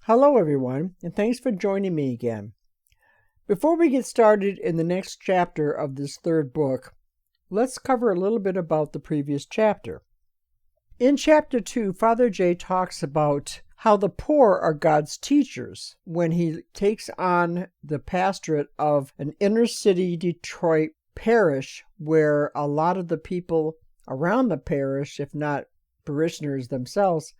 Hello everyone, and thanks for joining me again. Before we get started in the next chapter of this third book, let's cover a little bit about the previous chapter. In chapter 2, Father J talks about how the poor are God's teachers when he takes on the pastorate of an inner city Detroit parish where a lot of the people around the parish, if not parishioners themselves,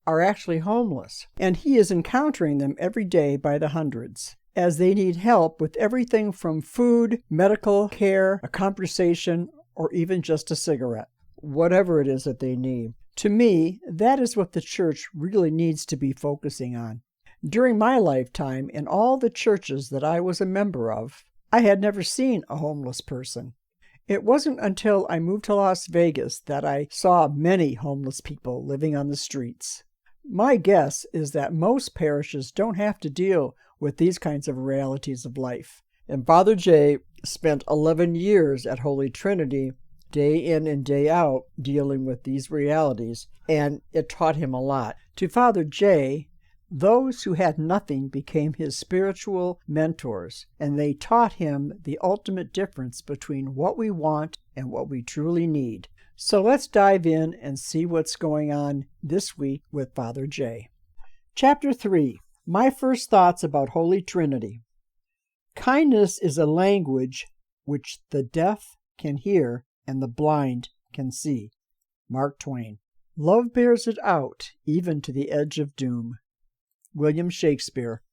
are actually homeless, and he is encountering them every day by the hundreds, as they need help with everything from food, medical care, a conversation, or even just a cigarette, whatever it is that they need. To me, that is what the church really needs to be focusing on. During my lifetime, in all the churches that I was a member of, I had never seen a homeless person. It wasn't until I moved to Las Vegas that I saw many homeless people living on the streets. My guess is that most parishes don't have to deal with these kinds of realities of life. And Father J spent 11 years at Holy Trinity, day in and day out, dealing with these realities, and it taught him a lot. To Father J, those who had nothing became his spiritual mentors, and they taught him the ultimate difference between what we want and what we truly need. So let's dive in and see what's going on this week with Father J. Chapter 3. My first thoughts about Holy Trinity. Kindness is a language which the deaf can hear and the blind can see. Mark Twain. Love bears it out, even to the edge of doom. William Shakespeare.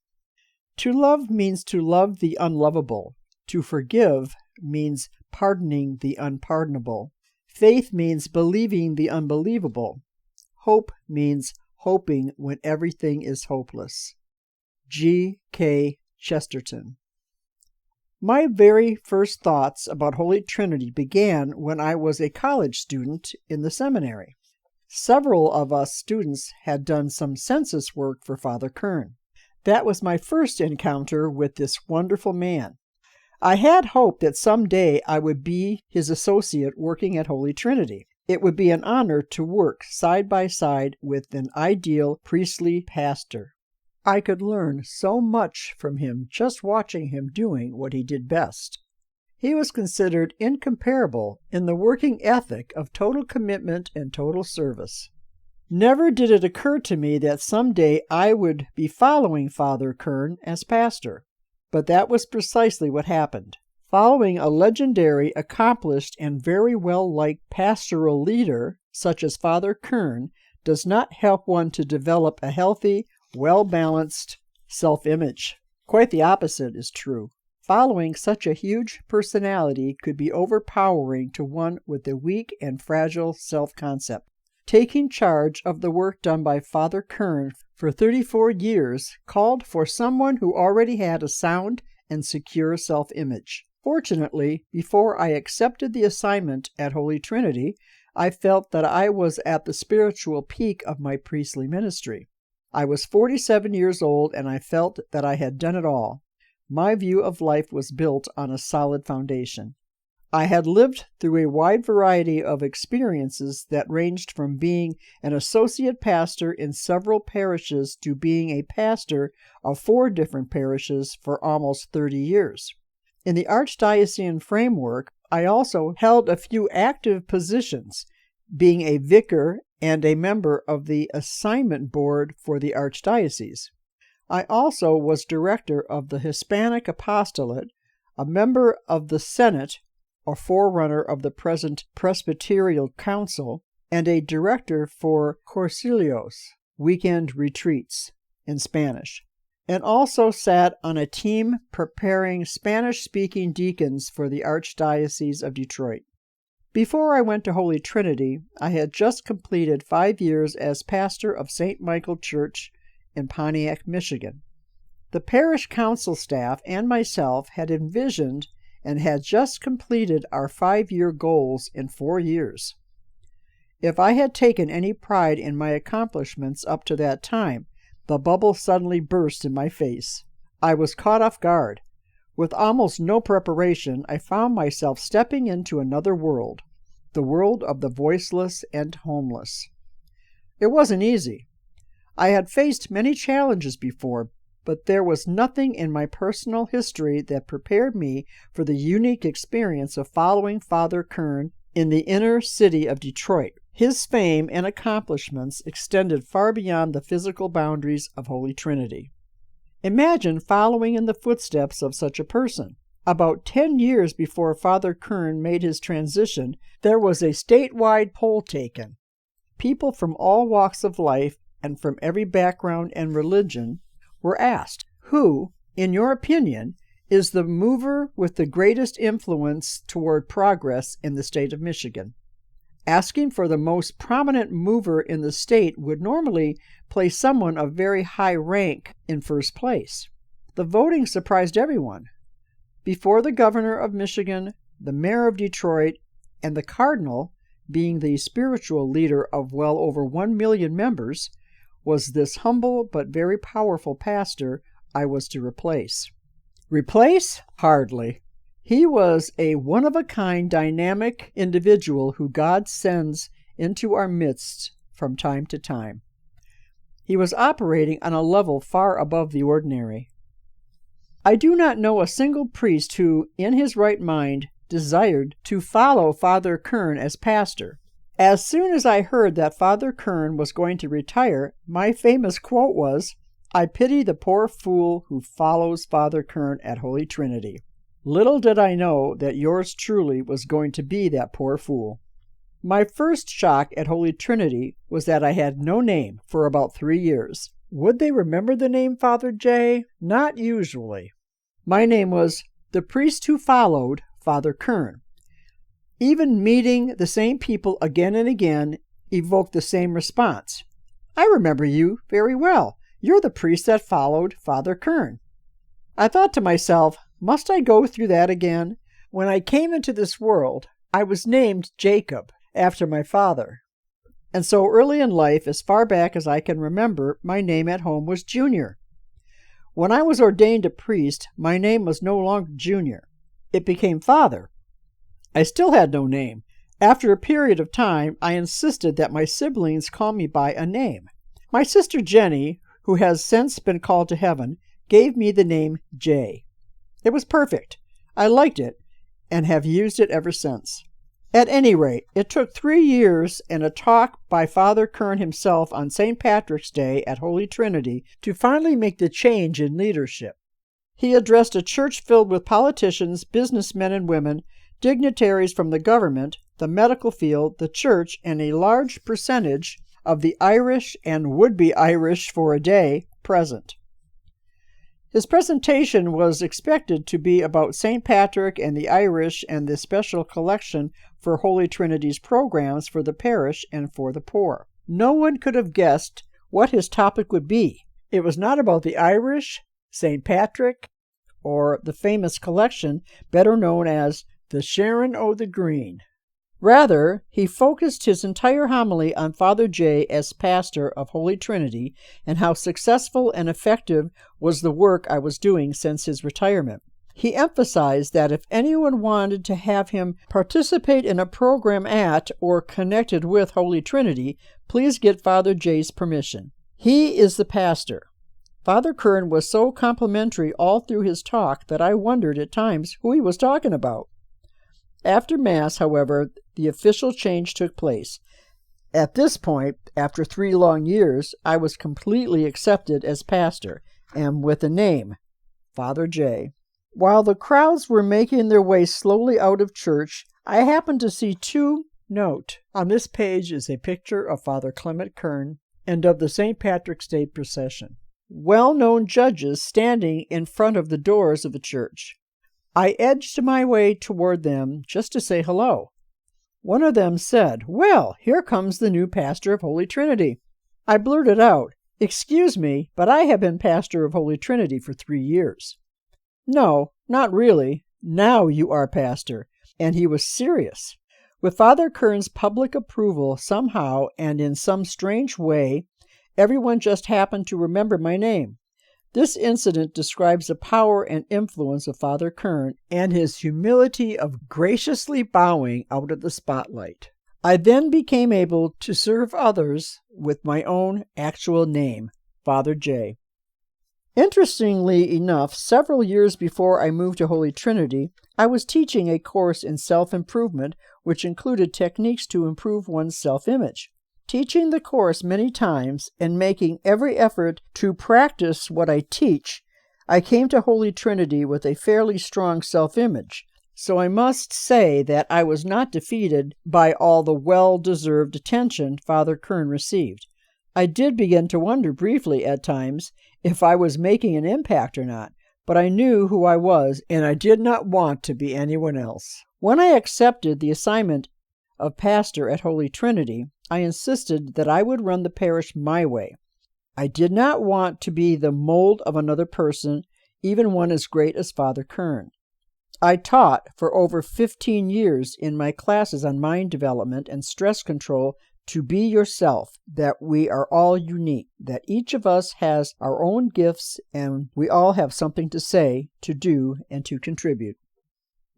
To love means to love the unlovable. To forgive means pardoning the unpardonable. Faith means believing the unbelievable. Hope means hoping when everything is hopeless. G. K. Chesterton. My very first thoughts about Holy Trinity began when I was a college student in the seminary. Several of us students had done some census work for Father Kern. That was my first encounter with this wonderful man. I had hoped that someday I would be his associate working at Holy Trinity. It would be an honor to work side by side with an ideal priestly pastor. I could learn so much from him just watching him doing what he did best. He was considered incomparable in the working ethic of total commitment and total service. Never did it occur to me that someday I would be following Father Kern as pastor. But that was precisely what happened. Following a legendary, accomplished, and very well-liked pastoral leader, such as Father Kern, does not help one to develop a healthy, well-balanced self-image. Quite the opposite is true. Following such a huge personality could be overpowering to one with a weak and fragile self-concept. Taking charge of the work done by Father Kern for 34 years called for someone who already had a sound and secure self-image. Fortunately, before I accepted the assignment at Holy Trinity, I felt that I was at the spiritual peak of my priestly ministry. I was 47 years old, and I felt that I had done it all. My view of life was built on a solid foundation. I had lived through a wide variety of experiences that ranged from being an associate pastor in several parishes to being a pastor of 4 different parishes for almost 30 years. In the archdiocesan framework, I also held a few active positions, being a vicar and a member of the assignment board for the archdiocese. I also was director of the Hispanic apostolate, a member of the Senate, a forerunner of the present Presbyterial Council, and a director for Cursillos, weekend retreats in Spanish, and also sat on a team preparing Spanish-speaking deacons for the Archdiocese of Detroit. Before I went to Holy Trinity, I had just completed 5 years as pastor of St. Michael Church in Pontiac, Michigan. The parish council staff and myself had envisioned and had just completed our 5-year goals in 4 years. If I had taken any pride in my accomplishments up to that time, the bubble suddenly burst in my face. I was caught off guard. With almost no preparation, I found myself stepping into another world, the world of the voiceless and homeless. It wasn't easy. I had faced many challenges before, but there was nothing in my personal history that prepared me for the unique experience of following Father Kern in the inner city of Detroit. His fame and accomplishments extended far beyond the physical boundaries of Holy Trinity. Imagine following in the footsteps of such a person. About 10 years before Father Kern made his transition, there was a statewide poll taken. People from all walks of life and from every background and religion were asked, who, in your opinion, is the mover with the greatest influence toward progress in the state of Michigan? Asking for the most prominent mover in the state would normally place someone of very high rank in first place. The voting surprised everyone. Before the governor of Michigan, the mayor of Detroit, and the cardinal, being the spiritual leader of well over 1 million members, was this humble but very powerful pastor I was to replace. Replace? Hardly. He was a one-of-a-kind dynamic individual who God sends into our midst from time to time. He was operating on a level far above the ordinary. I do not know a single priest who, in his right mind, desired to follow Father Kern as pastor. As soon as I heard that Father Kern was going to retire, my famous quote was, "I pity the poor fool who follows Father Kern at Holy Trinity." Little did I know that yours truly was going to be that poor fool. My first shock at Holy Trinity was that I had no name for about 3 years. Would they remember the name Father J? Not usually. My name was the priest who followed Father Kern. Even meeting the same people again and again evoked the same response. I remember you very well. You're the priest that followed Father Kern. I thought to myself, must I go through that again? When I came into this world, I was named Jacob, after my father. And so early in life, as far back as I can remember, my name at home was Junior. When I was ordained a priest, my name was no longer Junior. It became Father. I still had no name. After a period of time, I insisted that my siblings call me by a name. My sister Jenny, who has since been called to heaven, gave me the name Jay. It was perfect. I liked it, and have used it ever since. At any rate, it took 3 years and a talk by Father Kern himself on St. Patrick's Day at Holy Trinity to finally make the change in leadership. He addressed a church filled with politicians, businessmen and women, dignitaries from the government, the medical field, the church, and a large percentage of the Irish and would-be Irish for a day present. His presentation was expected to be about St. Patrick and the Irish and the special collection for Holy Trinity's programs for the parish and for the poor. No one could have guessed what his topic would be. It was not about the Irish, St. Patrick, or the famous collection better known as the Sharon o' the Green. Rather, he focused his entire homily on Father J as pastor of Holy Trinity and how successful and effective was the work I was doing since his retirement. He emphasized that if anyone wanted to have him participate in a program at or connected with Holy Trinity, please get Father J's permission. He is the pastor. Father Kern was so complimentary all through his talk that I wondered at times who he was talking about. After Mass, however, the official change took place. At this point, after 3 long years, I was completely accepted as pastor, and with a name, Father J. While the crowds were making their way slowly out of church, I happened to see 2 notes. On this page is a picture of Father Clement Kern and of the St. Patrick's Day procession. Well-known judges standing in front of the doors of the church. I edged my way toward them just to say hello. One of them said, "Well, here comes the new pastor of Holy Trinity." I blurted out, "Excuse me, but I have been pastor of Holy Trinity for 3 years." "No, not really. Now you are pastor." And he was serious. With Father Kern's public approval, somehow and in some strange way, everyone just happened to remember my name. This incident describes the power and influence of Father Kern and his humility of graciously bowing out of the spotlight. I then became able to serve others with my own actual name, Father J. Interestingly enough, several years before I moved to Holy Trinity, I was teaching a course in self-improvement which included techniques to improve one's self-image. Teaching the course many times and making every effort to practice what I teach, I came to Holy Trinity with a fairly strong self-image, so I must say that I was not defeated by all the well-deserved attention Father Kern received. I did begin to wonder briefly at times if I was making an impact or not, but I knew who I was, and I did not want to be anyone else. When I accepted the assignment of pastor at Holy Trinity, I insisted that I would run the parish my way. I did not want to be the mold of another person, even one as great as Father Kern. I taught for over 15 years in my classes on mind development and stress control to be yourself, that we are all unique, that each of us has our own gifts, and we all have something to say, to do, and to contribute.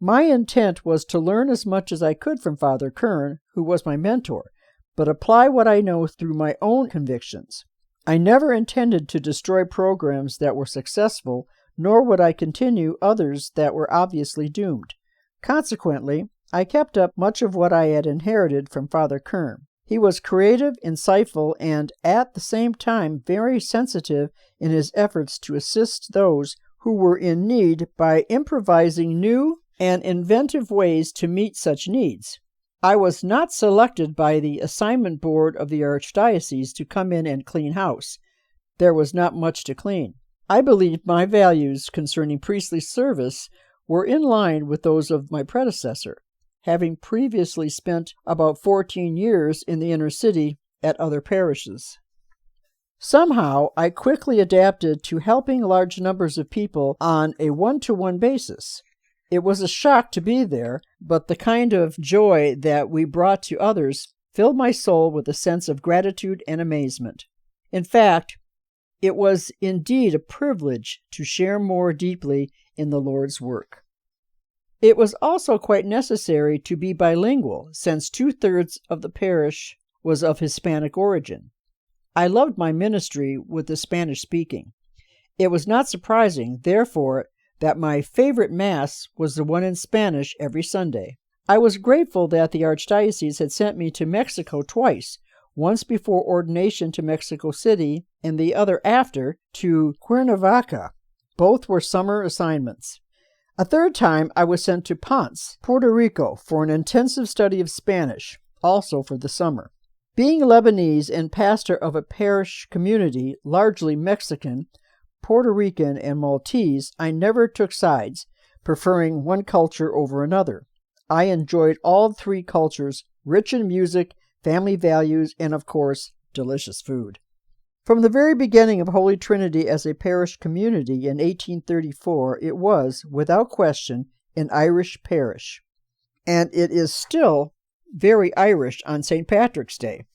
My intent was to learn as much as I could from Father Kern, who was my mentor, but apply what I know through my own convictions. I never intended to destroy programs that were successful, nor would I continue others that were obviously doomed. Consequently, I kept up much of what I had inherited from Father Kern. He was creative, insightful, and at the same time very sensitive in his efforts to assist those who were in need by improvising new and inventive ways to meet such needs. I was not selected by the assignment board of the Archdiocese to come in and clean house. There was not much to clean. I believed my values concerning priestly service were in line with those of my predecessor, having previously spent about 14 years in the inner city at other parishes. Somehow, I quickly adapted to helping large numbers of people on a one-to-one basis. It was a shock to be there, but the kind of joy that we brought to others filled my soul with a sense of gratitude and amazement. In fact, it was indeed a privilege to share more deeply in the Lord's work. It was also quite necessary to be bilingual, since 2/3 of the parish was of Hispanic origin. I loved my ministry with the Spanish speaking. It was not surprising, therefore, that my favorite Mass was the one in Spanish every Sunday. I was grateful that the Archdiocese had sent me to Mexico twice, once before ordination to Mexico City and the other after to Cuernavaca. Both were summer assignments. A third time I was sent to Ponce, Puerto Rico, for an intensive study of Spanish, also for the summer. Being Lebanese and pastor of a parish community, largely Mexican, Puerto Rican, and Maltese, I never took sides, preferring one culture over another. I enjoyed all three cultures, rich in music, family values, and, of course, delicious food. From the very beginning of Holy Trinity as a parish community in 1834, it was, without question, an Irish parish. And it is still very Irish on St. Patrick's Day.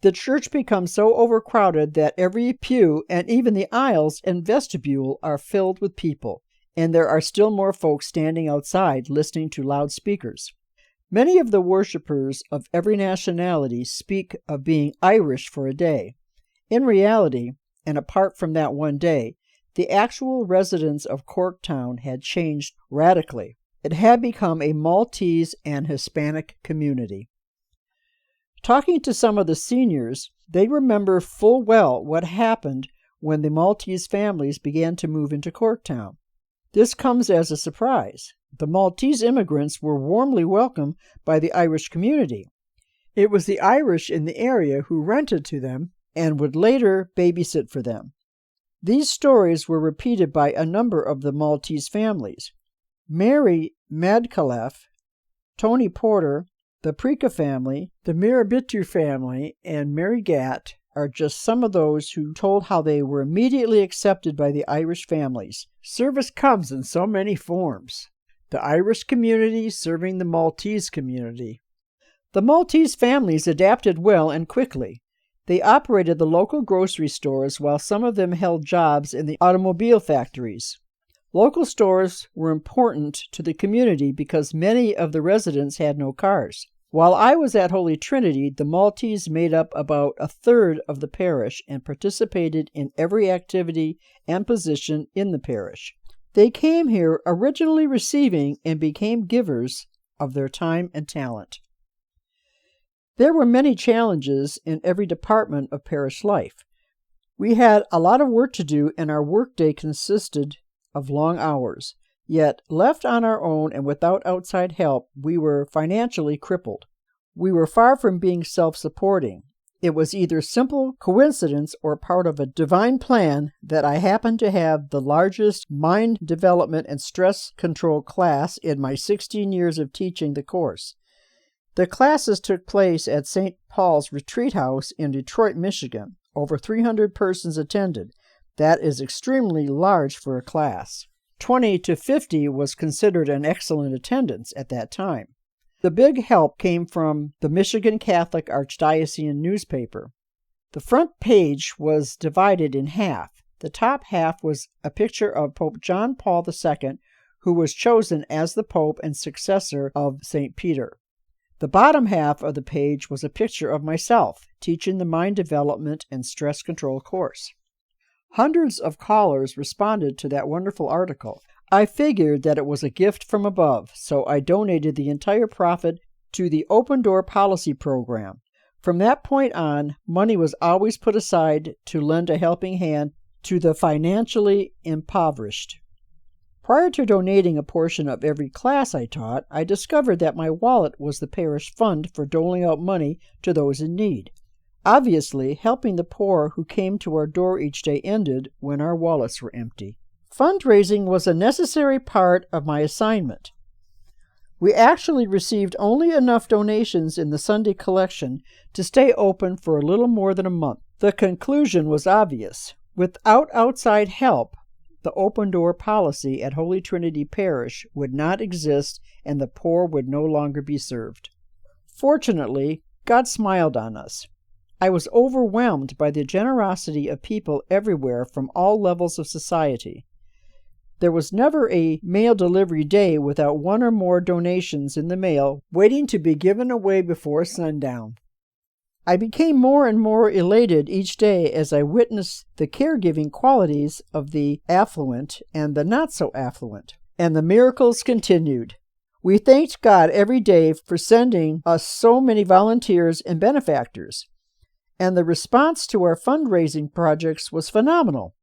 The church becomes so overcrowded that every pew and even the aisles and vestibule are filled with people, and there are still more folks standing outside listening to loudspeakers. Many of the worshippers of every nationality speak of being Irish for a day. In reality, and apart from that one day, the actual residents of Corktown had changed radically. It had become a Maltese and Hispanic community. Talking to some of the seniors, they remember full well what happened when the Maltese families began to move into Corktown. This comes as a surprise. The Maltese immigrants were warmly welcomed by the Irish community. It was the Irish in the area who rented to them and would later babysit for them. These stories were repeated by a number of the Maltese families. Mary Madcalef, Tony Porter, the Prica family, the Mirabitu family, and Mary Gatt are just some of those who told how they were immediately accepted by the Irish families. Service comes in so many forms. The Irish community serving the Maltese community. The Maltese families adapted well and quickly. They operated the local grocery stores while some of them held jobs in the automobile factories. Local stores were important to the community because many of the residents had no cars. While I was at Holy Trinity, the Maltese made up about a third of the parish and participated in every activity and position in the parish. They came here originally receiving and became givers of their time and talent. There were many challenges in every department of parish life. We had a lot of work to do, and our workday consisted of long hours. Yet, left on our own and without outside help, we were financially crippled. We were far from being self-supporting. It was either simple coincidence or part of a divine plan that I happened to have the largest mind development and stress control class in my 16 years of teaching the course. The classes took place at St. Paul's Retreat House in Detroit, Michigan. Over 300 persons attended. That is extremely large for a class. 20 to 50 was considered an excellent attendance at that time. The big help came from the Michigan Catholic Archdiocesan newspaper. The front page was divided in half. The top half was a picture of Pope John Paul II, who was chosen as the Pope and successor of St. Peter. The bottom half of the page was a picture of myself, teaching the mind development and stress control course. Hundreds of callers responded to that wonderful article. I figured that it was a gift from above, so I donated the entire profit to the Open Door Policy Program. From that point on, money was always put aside to lend a helping hand to the financially impoverished. Prior to donating a portion of every class I taught, I discovered that my wallet was the parish fund for doling out money to those in need. Obviously, helping the poor who came to our door each day ended when our wallets were empty. Fundraising was a necessary part of my assignment. We actually received only enough donations in the Sunday collection to stay open for a little more than a month. The conclusion was obvious. Without outside help, the open door policy at Holy Trinity Parish would not exist and the poor would no longer be served. Fortunately, God smiled on us. I was overwhelmed by the generosity of people everywhere from all levels of society. There was never a mail delivery day without one or more donations in the mail waiting to be given away before sundown. I became more and more elated each day as I witnessed the caregiving qualities of the affluent and the not-so-affluent. And the miracles continued. We thanked God every day for sending us so many volunteers and benefactors. And the response to our fundraising projects was phenomenal.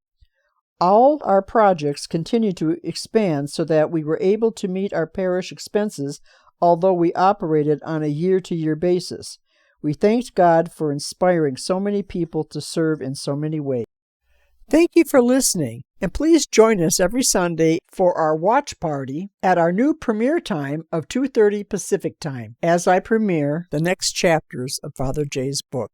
All our projects continued to expand so that we were able to meet our parish expenses, although we operated on a year-to-year basis. We thanked God for inspiring so many people to serve in so many ways. Thank you for listening, and please join us every Sunday for our watch party at our new premiere time of 2:30 Pacific Time as I premiere the next chapters of Father J's book.